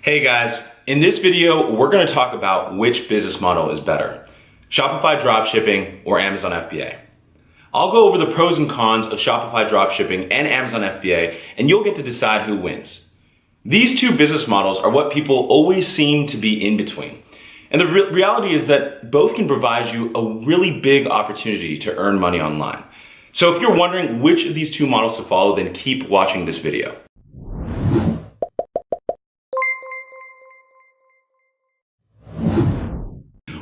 Hey guys, in this video, we're going to talk about which business model is better, Shopify dropshipping or Amazon FBA. I'll go over the pros and cons of Shopify dropshipping and Amazon FBA, and you'll get to decide who wins. These two business models are what people always seem to be in between. And the reality is that both can provide you a really big opportunity to earn money online. So if you're wondering which of these two models to follow, then keep watching this video.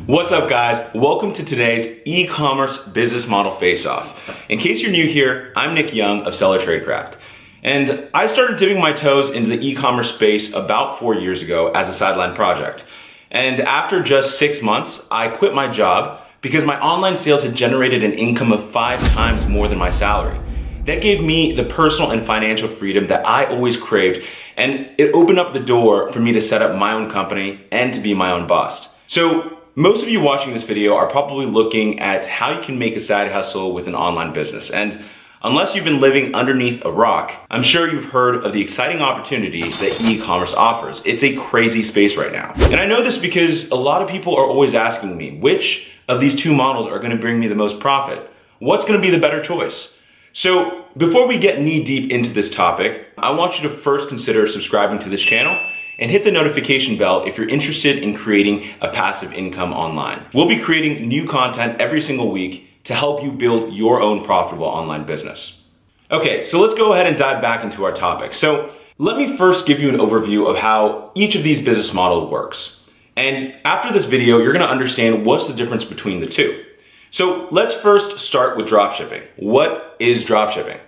What's up guys? Welcome to today's e-commerce business model face-off. In case you're new here, I'm Nick Young of Seller Tradecraft. And I started dipping my toes into the e-commerce space about 4 years ago as a sideline project. And after just 6 months, I quit my job because my online sales had generated an income of 5 times more than my salary. That gave me the personal and financial freedom that I always craved, and it opened up the door for me to set up my own company and to be my own boss. So most of you watching this video are probably looking at how you can make a side hustle with an online business. And unless you've been living underneath a rock, I'm sure you've heard of the exciting opportunity that e-commerce offers. It's a crazy space right now. And I know this because a lot of people are always asking me, which of these two models are going to bring me the most profit? What's going to be the better choice? So before we get knee deep into this topic, I want you to first consider subscribing to this channel and hit the notification bell if you're interested in creating a passive income online. We'll be creating new content every single week to help you build your own profitable online business. Okay, so let's go ahead and dive back into our topic. So let me first give you an overview of how each of these business models works. And after this video, you're gonna understand what's the difference between the two. So let's first start with dropshipping. What is dropshipping?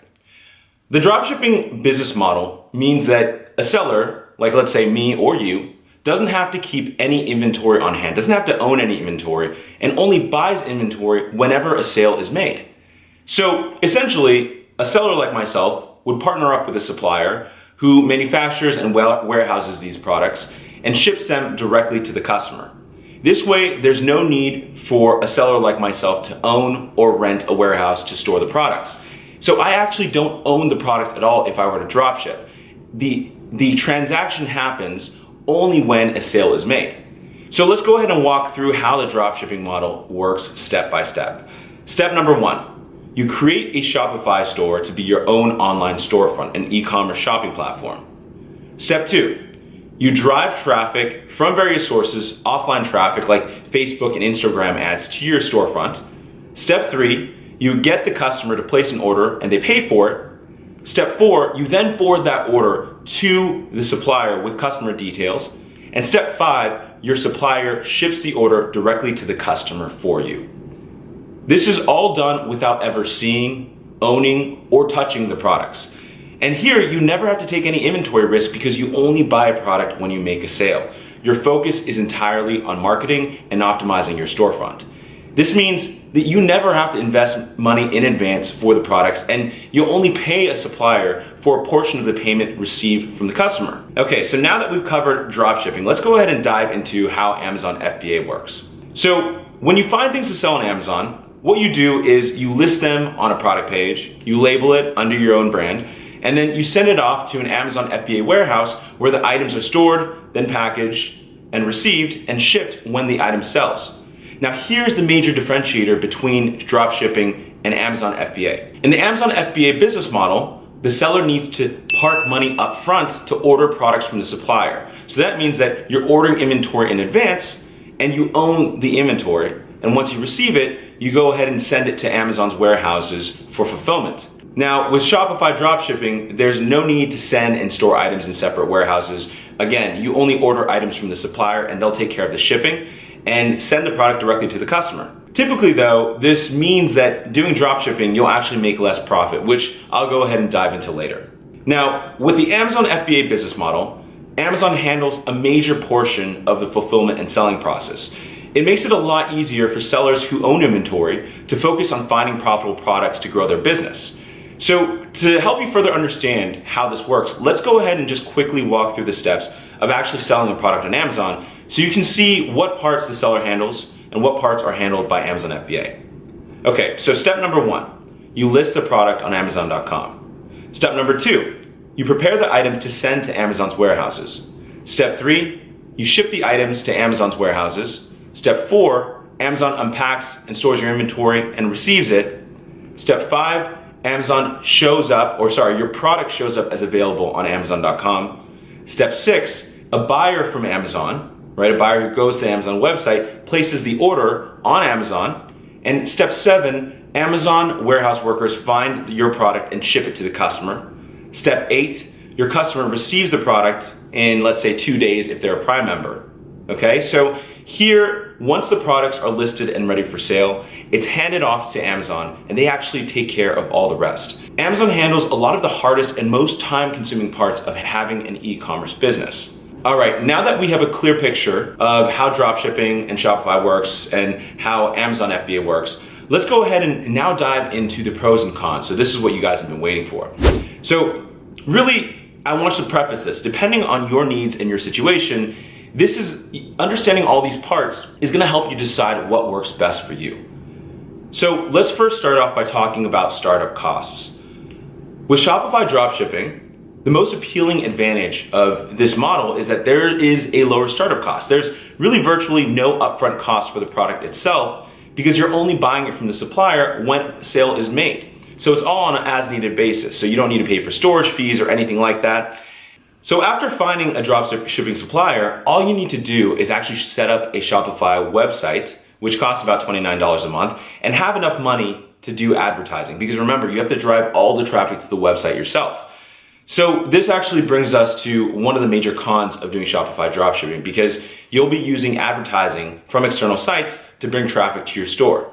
The dropshipping business model means that a seller, like let's say me or you, doesn't have to keep any inventory on hand, doesn't have to own any inventory, and only buys inventory whenever a sale is made. So essentially, a seller like myself would partner up with a supplier who manufactures and warehouses these products and ships them directly to the customer. This way, there's no need for a seller like myself to own or rent a warehouse to store the products. So I actually don't own the product at all if I were to dropship. The transaction happens only when a sale is made. So let's go ahead and walk through how the dropshipping model works step by step. Step number 1, you create a Shopify store to be your own online storefront, an e-commerce shopping platform. Step 2, you drive traffic from various sources, offline traffic like Facebook and Instagram ads, to your storefront. Step 3, you get the customer to place an order and they pay for it. Step 4, you then forward that order to the supplier with customer details. And step 5, your supplier ships the order directly to the customer for you. This is all done without ever seeing, owning, or touching the products. And here, you never have to take any inventory risk because you only buy a product when you make a sale. Your focus is entirely on marketing and optimizing your storefront. This means that you never have to invest money in advance for the products, and you'll only pay a supplier for a portion of the payment received from the customer. Okay, so now that we've covered dropshipping, let's go ahead and dive into how Amazon FBA works. So when you find things to sell on Amazon, what you do is you list them on a product page, you label it under your own brand, and then you send it off to an Amazon FBA warehouse where the items are stored, then packaged and received and shipped when the item sells. Now here's the major differentiator between dropshipping and Amazon FBA. In the Amazon FBA business model, the seller needs to park money up front to order products from the supplier. So that means that you're ordering inventory in advance and you own the inventory. And once you receive it, you go ahead and send it to Amazon's warehouses for fulfillment. Now with Shopify dropshipping, there's no need to send and store items in separate warehouses. Again, you only order items from the supplier and they'll take care of the shipping and send the product directly to the customer. Typically though, this means that doing dropshipping, you'll actually make less profit, which I'll go ahead and dive into later. Now, with the Amazon FBA business model, Amazon handles a major portion of the fulfillment and selling process. It makes it a lot easier for sellers who own inventory to focus on finding profitable products to grow their business. So to help you further understand how this works, let's go ahead and just quickly walk through the steps of actually selling a product on Amazon so you can see what parts the seller handles and what parts are handled by Amazon FBA. Okay, so step number 1, you list the product on Amazon.com. Step number 2, you prepare the item to send to Amazon's warehouses. Step 3, you ship the items to Amazon's warehouses. Step 4, Amazon unpacks and stores your inventory and receives it. Step 5, your product shows up as available on Amazon.com. Step 6, a buyer from Amazon, right? A buyer who goes to the Amazon website, places the order on Amazon. And step 7, Amazon warehouse workers find your product and ship it to the customer. Step 8, your customer receives the product in, let's say, 2 days if they're a Prime member. Okay, so here, once the products are listed and ready for sale, it's handed off to Amazon and they actually take care of all the rest. Amazon handles a lot of the hardest and most time-consuming parts of having an e-commerce business. All right, now that we have a clear picture of how dropshipping and Shopify works and how Amazon FBA works, let's go ahead and now dive into the pros and cons. So this is what you guys have been waiting for. So really, I want you to preface this. Depending on your needs and your situation, understanding all these parts is gonna help you decide what works best for you. So let's first start off by talking about startup costs. With Shopify dropshipping, the most appealing advantage of this model is that there is a lower startup cost. There's really virtually no upfront cost for the product itself because you're only buying it from the supplier when a sale is made. So it's all on an as-needed basis. So you don't need to pay for storage fees or anything like that. So after finding a dropshipping supplier, all you need to do is actually set up a Shopify website, which costs about $29 a month, and have enough money to do advertising. Because remember, you have to drive all the traffic to the website yourself. So this actually brings us to one of the major cons of doing Shopify dropshipping, because you'll be using advertising from external sites to bring traffic to your store.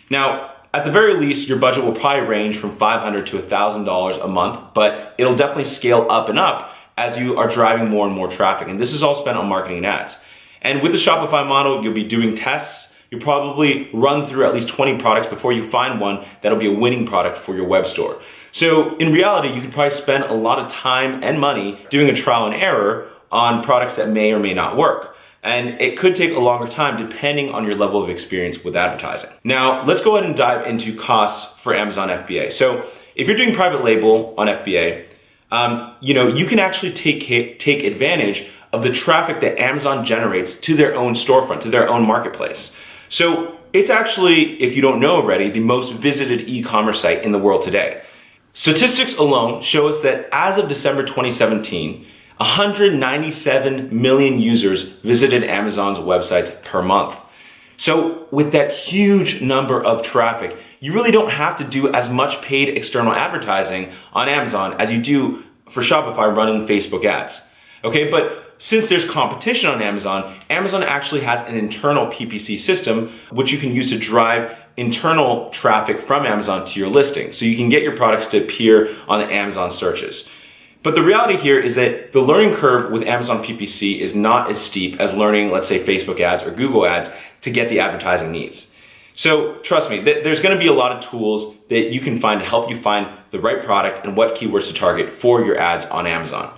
Now, at the very least, your budget will probably range from $500 to $1,000 a month, but it'll definitely scale up and up as you are driving more and more traffic. And this is all spent on marketing and ads. And with the Shopify model, you'll be doing tests. You'll probably run through at least 20 products before you find one that'll be a winning product for your web store. So in reality, you could probably spend a lot of time and money doing a trial and error on products that may or may not work. And it could take a longer time depending on your level of experience with advertising. Now, let's go ahead and dive into costs for Amazon FBA. So if you're doing private label on FBA, you can actually take advantage of the traffic that Amazon generates to their own storefront, to their own marketplace. So it's actually, if you don't know already, the most visited e-commerce site in the world today. Statistics alone show us that as of December 2017, 197 million users visited Amazon's websites per month. So with that huge number of traffic, you really don't have to do as much paid external advertising on Amazon as you do for Shopify running Facebook ads. Okay, but since there's competition on Amazon, Amazon actually has an internal PPC system which you can use to drive internal traffic from Amazon to your listing. So you can get your products to appear on the Amazon searches. But the reality here is that the learning curve with Amazon PPC is not as steep as learning, let's say, Facebook ads or Google ads to get the advertising needs. So trust me, there's going to be a lot of tools that you can find to help you find the right product and what keywords to target for your ads on Amazon.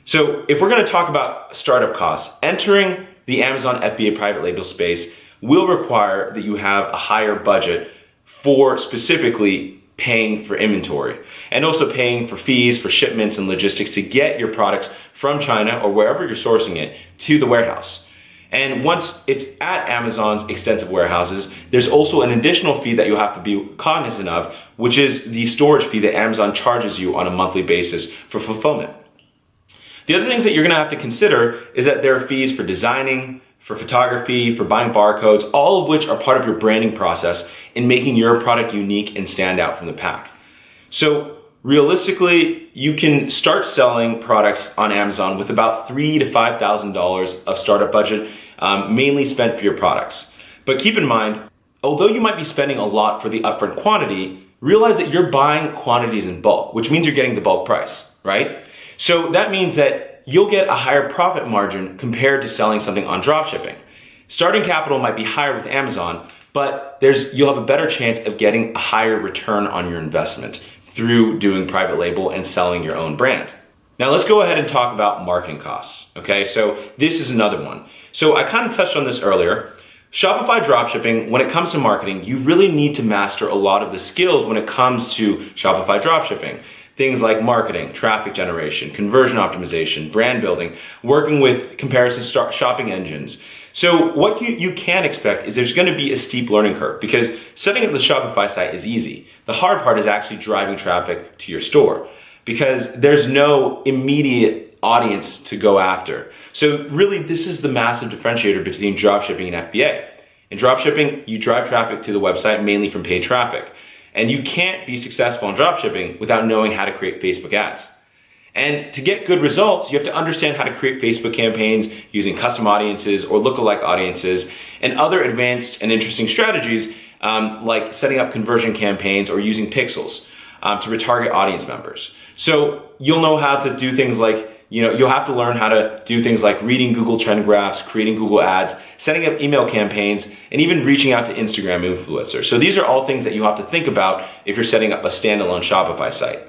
So if we're going to talk about startup costs, entering the Amazon FBA private label space will require that you have a higher budget for specifically paying for inventory and also paying for fees for shipments and logistics to get your products from China or wherever you're sourcing it to the warehouse. And once it's at Amazon's extensive warehouses, there's also an additional fee that you'll have to be cognizant of, which is the storage fee that Amazon charges you on a monthly basis for fulfillment. The other things that you're gonna have to consider is that there are fees for designing, for photography, for buying barcodes, all of which are part of your branding process in making your product unique and stand out from the pack. So realistically, you can start selling products on Amazon with about $3,000 to $5,000 of startup budget, mainly spent for your products. But keep in mind, although you might be spending a lot for the upfront quantity, realize that you're buying quantities in bulk, which means you're getting the bulk price, right? So that means that you'll get a higher profit margin compared to selling something on dropshipping. Starting capital might be higher with Amazon, but you'll have a better chance of getting a higher return on your investment through doing private label and selling your own brand. Now let's go ahead and talk about marketing costs, okay? So this is another one. So I kind of touched on this earlier. Shopify dropshipping, when it comes to marketing, you really need to master a lot of the skills when it comes to Shopify dropshipping. Things like marketing, traffic generation, conversion optimization, brand building, working with comparison shopping engines. So what you can expect is there's going to be a steep learning curve, because setting up the Shopify site is easy. The hard part is actually driving traffic to your store, because there's no immediate audience to go after. So really, this is the massive differentiator between dropshipping and FBA. In dropshipping, you drive traffic to the website mainly from paid traffic. And you can't be successful in dropshipping without knowing how to create Facebook ads. And to get good results, you have to understand how to create Facebook campaigns using custom audiences or lookalike audiences and other advanced and interesting strategies, like setting up conversion campaigns or using pixels to retarget audience members. So you'll know how to do things like, you'll have to learn how to do things like reading Google Trend Graphs, creating Google Ads, setting up email campaigns, and even reaching out to Instagram influencers. So these are all things that you have to think about if you're setting up a standalone Shopify site.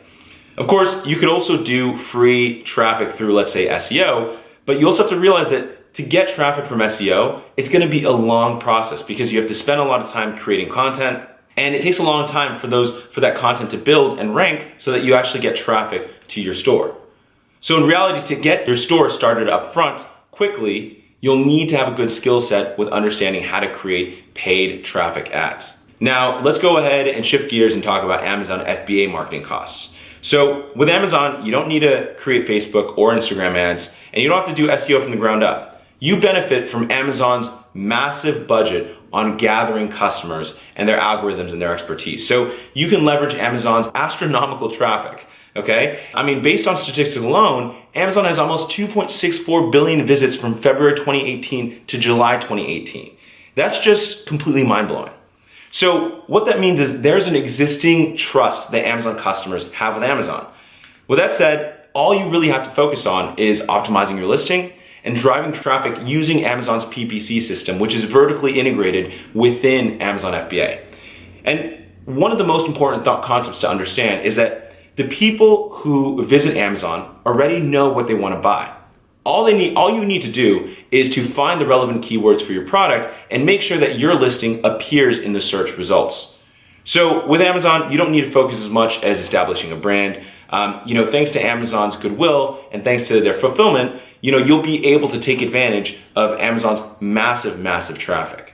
Of course, you could also do free traffic through, let's say, SEO, but you also have to realize that to get traffic from SEO, it's going to be a long process, because you have to spend a lot of time creating content, and it takes a long time for that content to build and rank so that you actually get traffic to your store. So in reality, to get your store started up front quickly, you'll need to have a good skill set with understanding how to create paid traffic ads. Now, let's go ahead and shift gears and talk about Amazon FBA marketing costs. So with Amazon, you don't need to create Facebook or Instagram ads, and you don't have to do SEO from the ground up. You benefit from Amazon's massive budget on gathering customers and their algorithms and their expertise. So you can leverage Amazon's astronomical traffic. Okay? I mean, based on statistics alone, Amazon has almost 2.64 billion visits from February 2018 to July 2018. That's just completely mind-blowing. So what that means is there's an existing trust that Amazon customers have with Amazon. With that said, all you really have to focus on is optimizing your listing and driving traffic using Amazon's PPC system, which is vertically integrated within Amazon FBA. And one of the most important concepts to understand is that the people who visit Amazon already know what they want to buy. All you need to do is to find the relevant keywords for your product and make sure that your listing appears in the search results. So with Amazon, you don't need to focus as much as establishing a brand. Thanks to Amazon's goodwill and thanks to their fulfillment, you'll be able to take advantage of Amazon's massive traffic.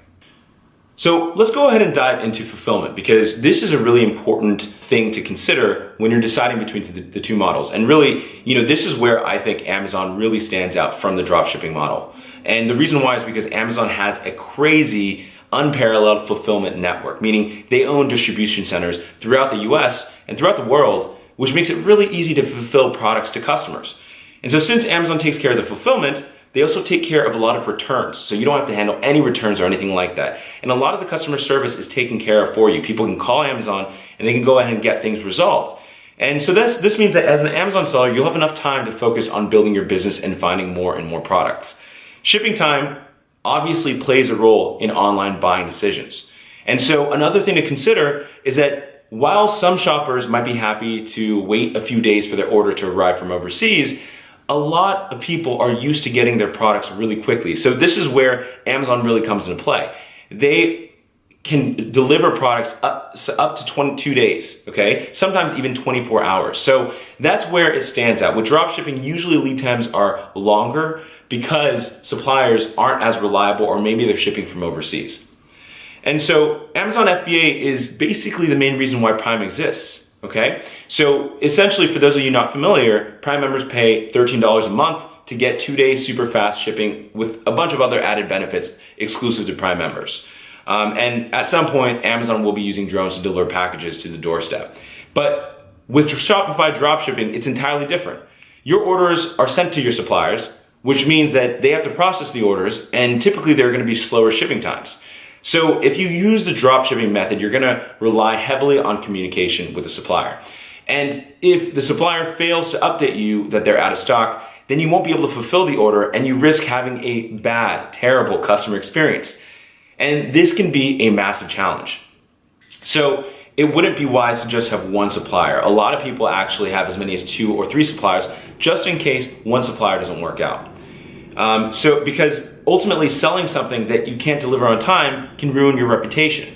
So let's go ahead and dive into fulfillment, because this is a really important thing to consider when you're deciding between the two models. And really, this is where I think Amazon really stands out from the dropshipping model. And the reason why is because Amazon has a crazy, unparalleled fulfillment network, meaning they own distribution centers throughout the US and throughout the world, which makes it really easy to fulfill products to customers. And so since Amazon takes care of the fulfillment, they also take care of a lot of returns. So you don't have to handle any returns or anything like that. And a lot of the customer service is taken care of for you. People can call Amazon and they can go ahead and get things resolved. And so this means that as an Amazon seller, you'll have enough time to focus on building your business and finding more and more products. Shipping time obviously plays a role in online buying decisions. And so another thing to consider is that while some shoppers might be happy to wait a few days for their order to arrive from overseas, a lot of people are used to getting their products really quickly. So this is where Amazon really comes into play. They can deliver products up to 22 days, okay? Sometimes even 24 hours. So that's where it stands out. With dropshipping, usually lead times are longer because suppliers aren't as reliable, or maybe they're shipping from overseas. And so Amazon FBA is basically the main reason why Prime exists. Okay, so essentially, for those of you not familiar, Prime members pay $13 a month to get 2 days super fast shipping with a bunch of other added benefits exclusive to Prime members. And at some point, Amazon will be using drones to deliver packages to the doorstep. But with Shopify dropshipping, it's entirely different. Your orders are sent to your suppliers, which means that they have to process the orders, and typically there are going to be slower shipping times. So if you use the dropshipping method, you're going to rely heavily on communication with the supplier. And if the supplier fails to update you that they're out of stock, then you won't be able to fulfill the order, and you risk having a bad, terrible customer experience. And this can be a massive challenge. So it wouldn't be wise to just have one supplier. A lot of people actually have as many as 2 or 3 suppliers, just in case one supplier doesn't work out. Because ultimately selling something that you can't deliver on time can ruin your reputation.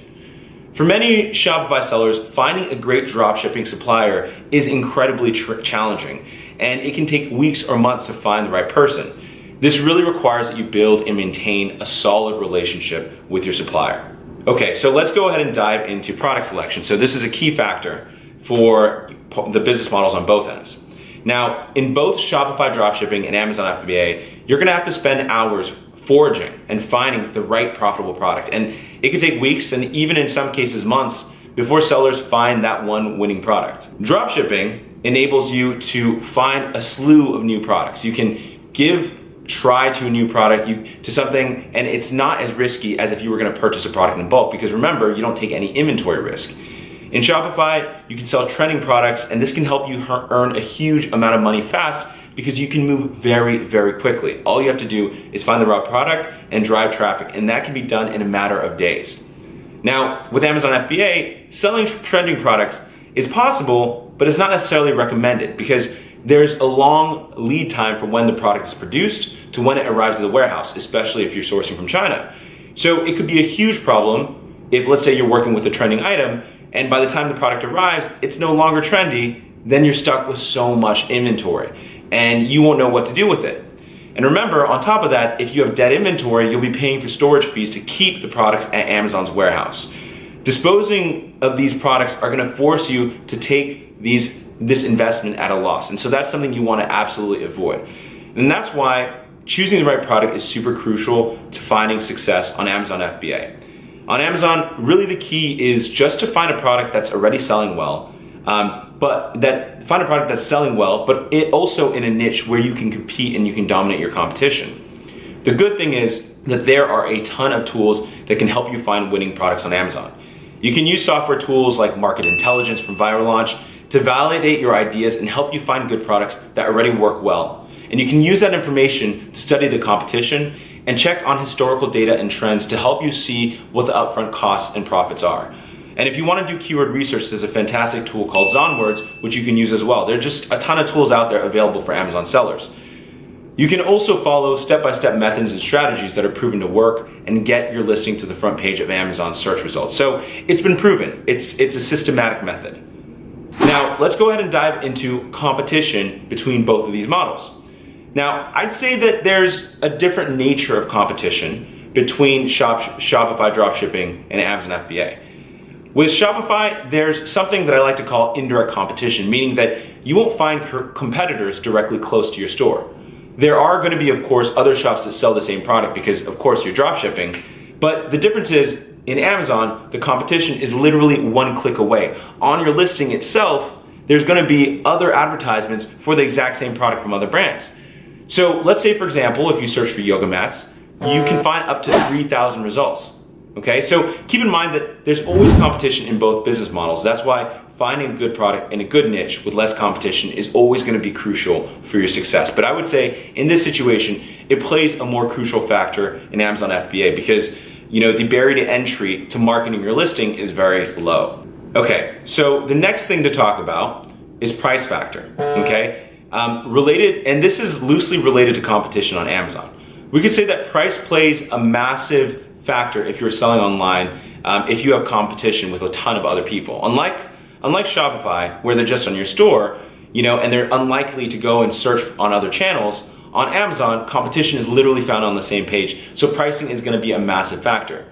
For many Shopify sellers, finding a great dropshipping supplier is incredibly challenging, and it can take weeks or months to find the right person. This really requires that you build and maintain a solid relationship with your supplier. Okay, so let's go ahead and dive into product selection. So this is a key factor for the business models on both ends. Now, in both Shopify dropshipping and Amazon FBA, you're gonna have to spend hours foraging and finding the right profitable product. And it could take weeks and even in some cases months before sellers find that one winning product. Dropshipping enables you to find a slew of new products. You can try to a new product to something, and it's not as risky as if you were gonna purchase a product in bulk, because remember, you don't take any inventory risk. In Shopify, you can sell trending products, and this can help you earn a huge amount of money fast because you can move very, very quickly. All you have to do is find the right product and drive traffic, and that can be done in a matter of days. Now, with Amazon FBA, selling trending products is possible, but it's not necessarily recommended because there's a long lead time from when the product is produced to when it arrives at the warehouse, especially if you're sourcing from China. So it could be a huge problem if, let's say, you're working with a trending item, and by the time the product arrives, it's no longer trendy, then you're stuck with so much inventory and you won't know what to do with it. And remember, on top of that, if you have dead inventory, you'll be paying for storage fees to keep the products at Amazon's warehouse. Disposing of these products are gonna force you to take this investment at a loss. And so that's something you wanna absolutely avoid. And that's why choosing the right product is super crucial to finding success on Amazon FBA. On Amazon, really the key is just to find a product that's already selling well, but it also in a niche where you can compete and you can dominate your competition. The good thing is that there are a ton of tools that can help you find winning products on Amazon. You can use software tools like Market Intelligence from Viral Launch to validate your ideas and help you find good products that already work well. And you can use that information to study the competition and check on historical data and trends to help you see what the upfront costs and profits are. And if you want to do keyword research, there's a fantastic tool called Zonwords, which you can use as well. There are just a ton of tools out there available for Amazon sellers. You can also follow step-by-step methods and strategies that are proven to work and get your listing to the front page of Amazon search results. So it's been proven. It's a systematic method. Now, let's go ahead and dive into competition between both of these models. Now, I'd say that there's a different nature of competition between Shopify dropshipping and Amazon FBA. With Shopify, there's something that I like to call indirect competition, meaning that you won't find competitors directly close to your store. There are going to be, of course, other shops that sell the same product because, of course, you're dropshipping. But the difference is, in Amazon, the competition is literally one click away. On your listing itself, there's going to be other advertisements for the exact same product from other brands. So let's say, for example, if you search for yoga mats, you can find up to 3,000 results. Okay, so keep in mind that there's always competition in both business models. That's why finding a good product in a good niche with less competition is always going to be crucial for your success. But I would say in this situation, it plays a more crucial factor in Amazon FBA because the barrier to entry to marketing your listing is very low. Okay, so the next thing to talk about is price factor. Okay, and this is loosely related to competition on Amazon. We could say that price plays a massive factor if you're selling online, if you have competition with a ton of other people. Unlike Shopify, where they're just on your store, and they're unlikely to go and search on other channels, on Amazon, competition is literally found on the same page, so pricing is gonna be a massive factor.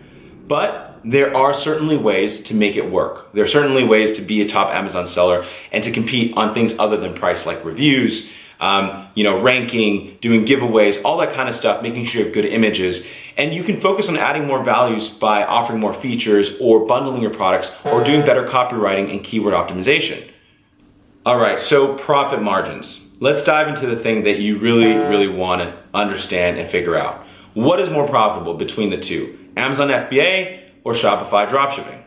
But there are certainly ways to make it work. There are certainly ways to be a top Amazon seller and to compete on things other than price, like reviews, ranking, doing giveaways, all that kind of stuff, making sure you have good images. And you can focus on adding more values by offering more features or bundling your products or doing better copywriting and keyword optimization. All right, so profit margins. Let's dive into the thing that you really, really want to understand and figure out. What is more profitable between the two, Amazon FBA or Shopify dropshipping?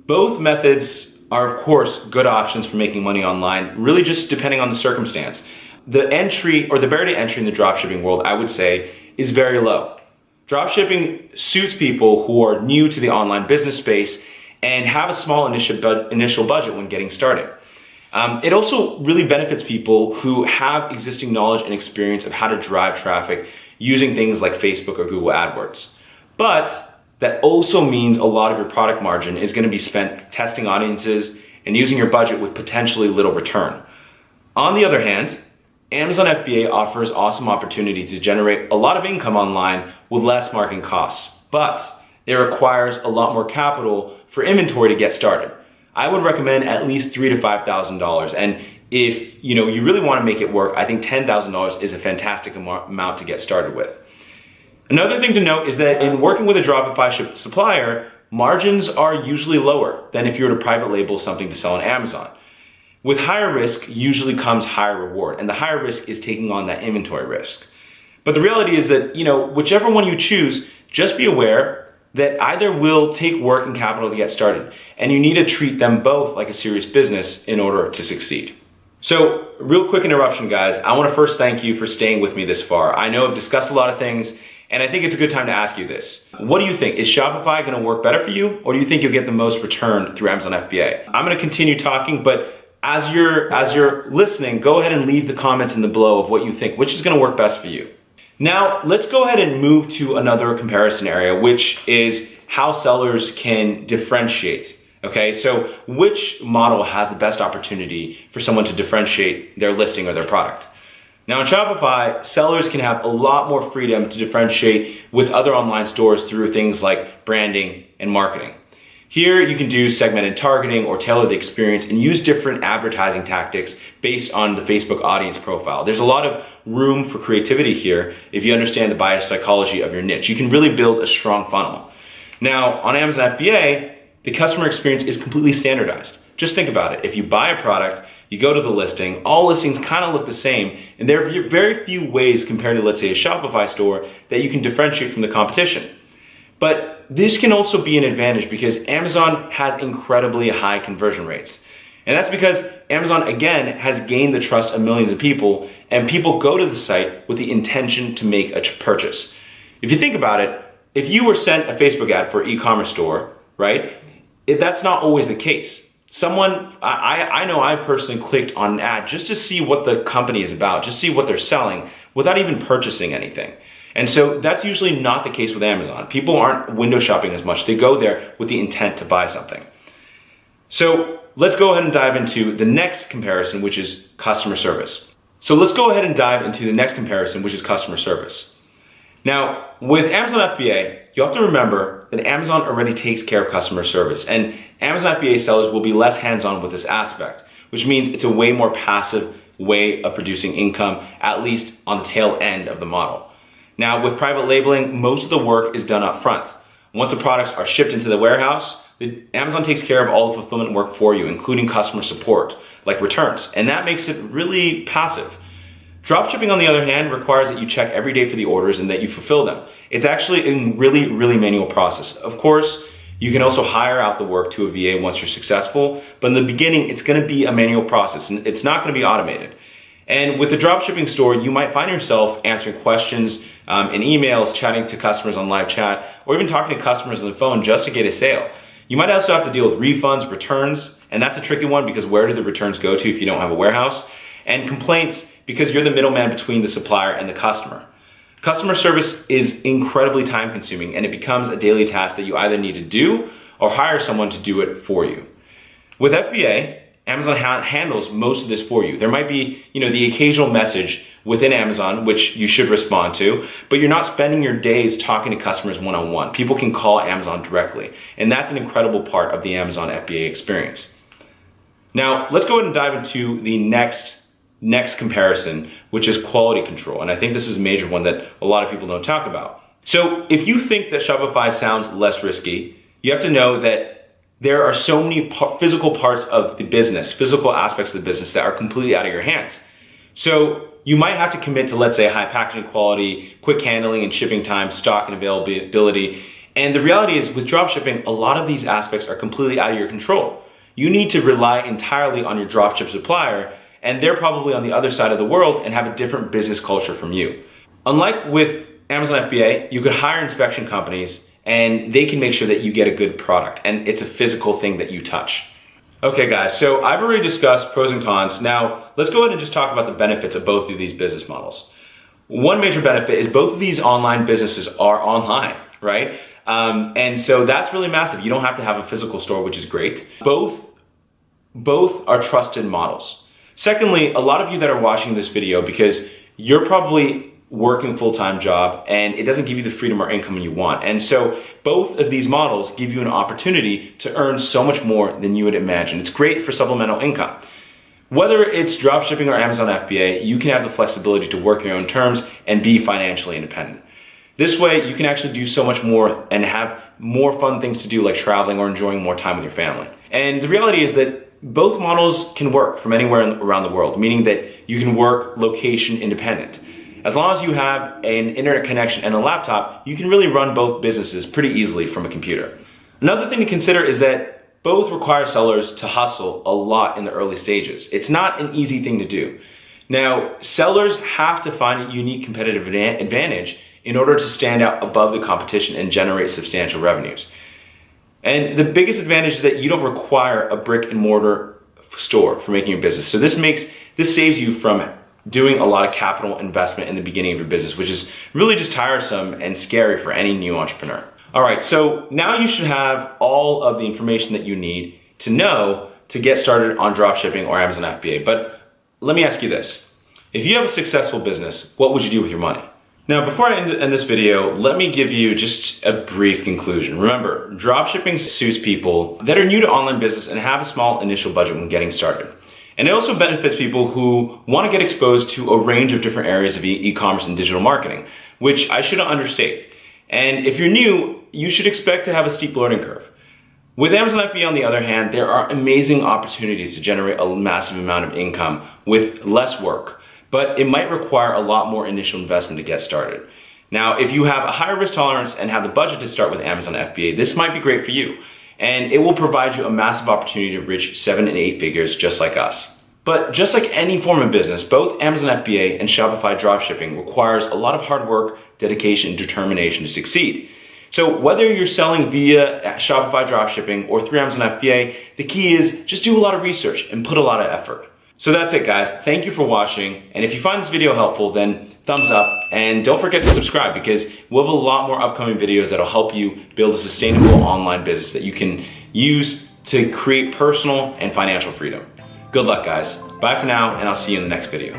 Both methods are, of course, good options for making money online, really just depending on the circumstance. The barrier to entry in the dropshipping world, I would say, is very low. Dropshipping suits people who are new to the online business space and have a small initial budget when getting started. It also really benefits people who have existing knowledge and experience of how to drive traffic using things like Facebook or Google AdWords. But that also means a lot of your product margin is going to be spent testing audiences and using your budget with potentially little return. On the other hand, Amazon FBA offers awesome opportunities to generate a lot of income online with less marketing costs, but it requires a lot more capital for inventory to get started. I would recommend at least $3,000 to $5,000, and if you really want to make it work, I think $10,000 is a fantastic amount to get started with. Another thing to note is that in working with a Shopify supplier, margins are usually lower than if you were to private label something to sell on Amazon. With higher risk usually comes higher reward, and the higher risk is taking on that inventory risk. But the reality is that, whichever one you choose, just be aware that either will take work and capital to get started, and you need to treat them both like a serious business in order to succeed. So, real quick interruption, guys. I want to first thank you for staying with me this far. I know I've discussed a lot of things, and I think it's a good time to ask you this. What do you think? Is Shopify going to work better for you, or do you think you'll get the most return through Amazon FBA? I'm going to continue talking, but as you're listening, go ahead and leave the comments in the below of what you think, which is going to work best for you. Now, let's go ahead and move to another comparison area, which is how sellers can differentiate. Okay, so which model has the best opportunity for someone to differentiate their listing or their product? Now in Shopify, sellers can have a lot more freedom to differentiate with other online stores through things like branding and marketing. Here you can do segmented targeting or tailor the experience and use different advertising tactics based on the Facebook audience profile. There's a lot of room for creativity here if you understand the buyer psychology of your niche. You can really build a strong funnel. Now on Amazon FBA, the customer experience is completely standardized. Just think about it. If you buy a product, you go to the listing, all listings kind of look the same, and there are very few ways compared to, let's say, a Shopify store that you can differentiate from the competition. But this can also be an advantage because Amazon has incredibly high conversion rates. And that's because Amazon, again, has gained the trust of millions of people, and people go to the site with the intention to make a purchase. If you think about it, if you were sent a Facebook ad for e-commerce store, right, that's not always the case. I know I personally clicked on an ad just to see what the company is about, just see what they're selling without even purchasing anything. And so that's usually not the case with Amazon. People aren't window shopping as much. They go there with the intent to buy something. So let's go ahead and dive into the next comparison, which is customer service. Now, with Amazon FBA, you have to remember that Amazon already takes care of customer service, and Amazon FBA sellers will be less hands-on with this aspect, which means it's a way more passive way of producing income, at least on the tail end of the model. Now, with private labeling, most of the work is done up front. Once the products are shipped into the warehouse, Amazon takes care of all the fulfillment work for you, including customer support, like returns, and that makes it really passive. Dropshipping, on the other hand, requires that you check every day for the orders and that you fulfill them. It's actually a really, really manual process. Of course, you can also hire out the work to a VA once you're successful, but in the beginning, it's going to be a manual process and it's not going to be automated. And with a dropshipping store, you might find yourself answering questions in emails, chatting to customers on live chat, or even talking to customers on the phone just to get a sale. You might also have to deal with refunds, returns, and that's a tricky one because where do the returns go to if you don't have a warehouse? And complaints because you're the middleman between the supplier and the customer. Customer service is incredibly time consuming and it becomes a daily task that you either need to do or hire someone to do it for you. With FBA, Amazon handles most of this for you. There might be, the occasional message within Amazon, which you should respond to, but you're not spending your days talking to customers one-on-one. People can call Amazon directly, and that's an incredible part of the Amazon FBA experience. Now, let's go ahead and dive into the next comparison, which is quality control. And I think this is a major one that a lot of people don't talk about. So if you think that Shopify sounds less risky, you have to know that there are so many physical parts of the business, physical aspects of the business that are completely out of your hands. So you might have to commit to, let's say, high packaging quality, quick handling and shipping time, stock and availability. And the reality is with dropshipping, a lot of these aspects are completely out of your control. You need to rely entirely on your dropship supplier, and they're probably on the other side of the world and have a different business culture from you. Unlike with Amazon FBA, you could hire inspection companies and they can make sure that you get a good product and it's a physical thing that you touch. Okay guys, so I've already discussed pros and cons. Now let's go ahead and just talk about the benefits of both of these business models. One major benefit is both of these online businesses are online, right? And so that's really massive. You don't have to have a physical store, which is great. Both are trusted models. Secondly, a lot of you that are watching this video, because you're probably working full-time job and it doesn't give you the freedom or income you want. And so both of these models give you an opportunity to earn so much more than you would imagine. It's great for supplemental income. Whether it's dropshipping or Amazon FBA, you can have the flexibility to work your own terms and be financially independent. This way, you can actually do so much more and have more fun things to do, like traveling or enjoying more time with your family. And the reality is that both models can work from anywhere around the world, meaning that you can work location independent. As long as you have an internet connection and a laptop, you can really run both businesses pretty easily from a computer. Another thing to consider is that both require sellers to hustle a lot in the early stages. It's not an easy thing to do. Now, sellers have to find a unique competitive advantage in order to stand out above the competition and generate substantial revenues. And the biggest advantage is that you don't require a brick and mortar store for making your business. So this saves you from doing a lot of capital investment in the beginning of your business, which is really just tiresome and scary for any new entrepreneur. All right, so now you should have all of the information that you need to know to get started on dropshipping or Amazon FBA. But let me ask you this. If you have a successful business, what would you do with your money? Now, before I end this video, let me give you just a brief conclusion. Remember, dropshipping suits people that are new to online business and have a small initial budget when getting started. And it also benefits people who want to get exposed to a range of different areas of e-commerce and digital marketing, which I shouldn't understate. And if you're new, you should expect to have a steep learning curve. With Amazon FBA, on the other hand, there are amazing opportunities to generate a massive amount of income with less work, but it might require a lot more initial investment to get started. Now, if you have a higher risk tolerance and have the budget to start with Amazon FBA, this might be great for you. And it will provide you a massive opportunity to reach 7 and 8 figures just like us. But just like any form of business, both Amazon FBA and Shopify dropshipping requires a lot of hard work, dedication, and determination to succeed. So whether you're selling via Shopify dropshipping or through Amazon FBA, the key is just do a lot of research and put a lot of effort. So that's it, guys. Thank you for watching. And if you find this video helpful, then thumbs up, and don't forget to subscribe, because we'll have a lot more upcoming videos that'll help you build a sustainable online business that you can use to create personal and financial freedom. Good luck, guys. Bye for now, and I'll see you in the next video.